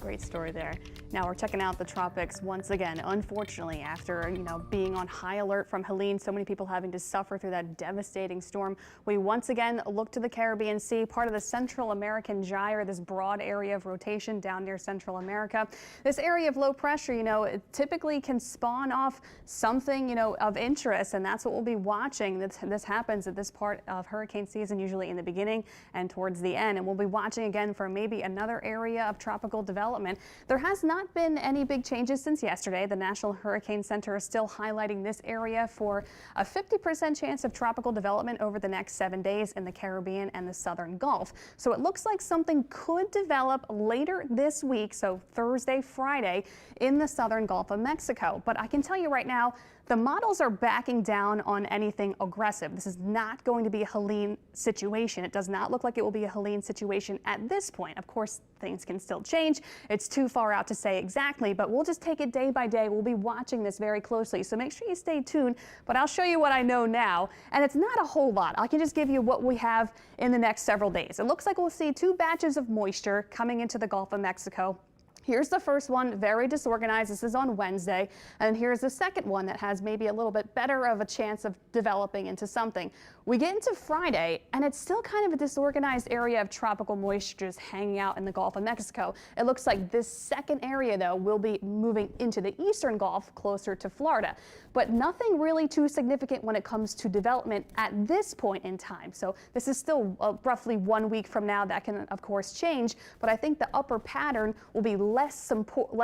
Great story there. Now we're checking out the tropics once again. Unfortunately, after being on high alert from Helene, so many people having to suffer through that devastating storm, we once again look to the Caribbean Sea, part of the Central American Gyre, this broad area of rotation down near Central America. This area of low pressure, it typically can spawn off something, of interest, and that's what we'll be watching. This happens at this part of hurricane season, usually in the beginning and towards the end, and we'll be watching again for maybe another area of tropical development. There has not been any big changes since yesterday. The National Hurricane Center is still highlighting this area for a 50% chance of tropical development over the next 7 days in the Caribbean and the Southern Gulf. So it looks like something could develop later this week, so Thursday, Friday, in the Southern Gulf of Mexico. But I can tell you right now, the models are backing down on anything aggressive. This is not going to be a Helene situation. It does not look like it will be a Helene situation at this point. Of course, things can still change. It's too far out to say exactly, but we'll just take it day by day. We'll be watching this very closely, so make sure you stay tuned. But I'll show you what I know now, and it's not a whole lot. I can just give you what we have in the next several days. It looks like we'll see 2 batches of moisture coming into the Gulf of Mexico. Here's the first one, very disorganized. This is on Wednesday. And here's the second one that has maybe a little bit better of a chance of developing into something. We get into Friday, and it's still kind of a disorganized area of tropical moisture just hanging out in the Gulf of Mexico. It looks like this second area, though, will be moving into the eastern Gulf, closer to Florida. But nothing really too significant when it comes to development at this point in time. So this is still roughly 1 week from now. That can, of course, change. But I think the upper pattern will be less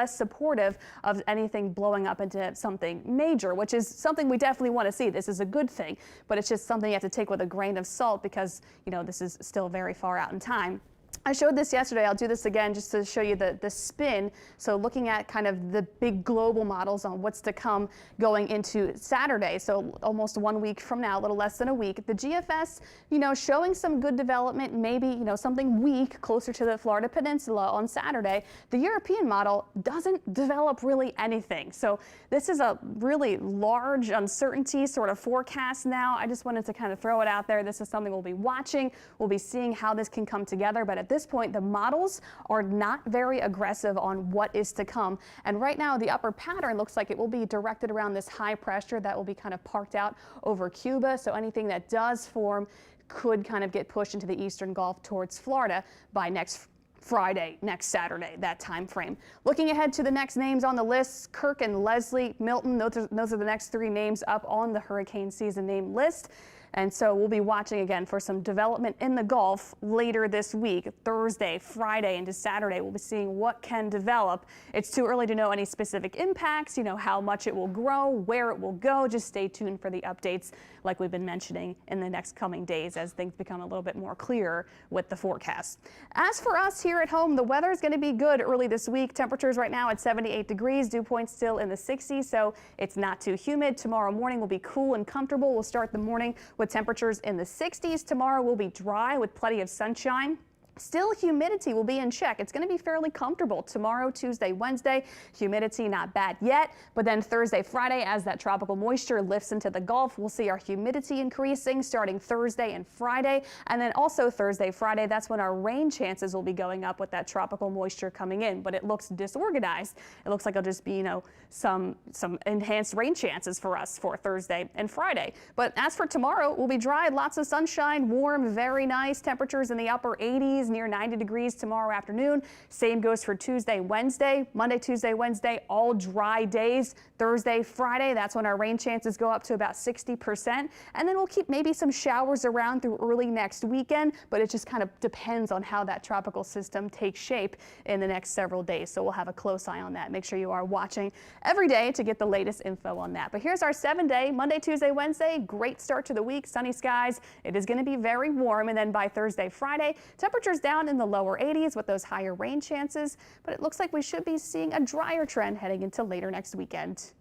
supportive of anything blowing up into something major, which is something we definitely want to see. This is a good thing, but it's just something you have to take with a grain of salt because, this is still very far out in time. I showed this yesterday. I'll do this again just to show you the spin. So looking at kind of the big global models on what's to come going into Saturday. So almost 1 week from now, a little less than a week. The GFS, showing some good development, maybe, something weak closer to the Florida Peninsula on Saturday. The European model doesn't develop really anything. So this is a really large uncertainty sort of forecast now. I just wanted to kind of throw it out there. This is something we'll be watching. We'll be seeing how this can come together. But at this point, the models are not very aggressive on what is to come. And right now, the upper pattern looks like it will be directed around this high pressure that will be kind of parked out over Cuba. So anything that does form could kind of get pushed into the eastern Gulf towards Florida by next Friday, next Saturday, that time frame. Looking ahead to the next names on the list, Kirk and Leslie Milton, those are the next 3 names up on the hurricane season name list. And so we'll be watching again for some development in the Gulf later this week, Thursday, Friday into Saturday. We'll be seeing what can develop. It's too early to know any specific impacts, how much it will grow, where it will go. Just stay tuned for the updates like we've been mentioning in the next coming days as things become a little bit more clear with the forecast. As for us here at home, the weather is going to be good early this week. Temperatures right now at 78 degrees, dew points still in the 60s, so it's not too humid. Tomorrow morning will be cool and comfortable. We'll start the morning with temperatures in the 60s. Tomorrow will be dry with plenty of sunshine. Still, humidity will be in check. It's going to be fairly comfortable tomorrow, Tuesday, Wednesday. Humidity not bad yet, but then Thursday, Friday, as that tropical moisture lifts into the Gulf, we'll see our humidity increasing starting Thursday and Friday. And then also Thursday, Friday, that's when our rain chances will be going up with that tropical moisture coming in. But it looks disorganized. It looks like it'll just be, some enhanced rain chances for us for Thursday and Friday. But as for tomorrow, we'll be dry, lots of sunshine, warm, very nice temperatures in the upper 80s. Near 90 degrees tomorrow afternoon. Same goes for Tuesday, Wednesday. Monday, Tuesday, Wednesday, all dry days. Thursday, Friday, that's when our rain chances go up to about 60%. And then we'll keep maybe some showers around through early next weekend, but it just kind of depends on how that tropical system takes shape in the next several days. So we'll have a close eye on that. Make sure you are watching every day to get the latest info on that. But here's our 7-day, Monday, Tuesday, Wednesday. Great start to the week, sunny skies. It is going to be very warm. And then by Thursday, Friday, temperatures down in the lower 80s with those higher rain chances, but it looks like we should be seeing a drier trend heading into later next weekend.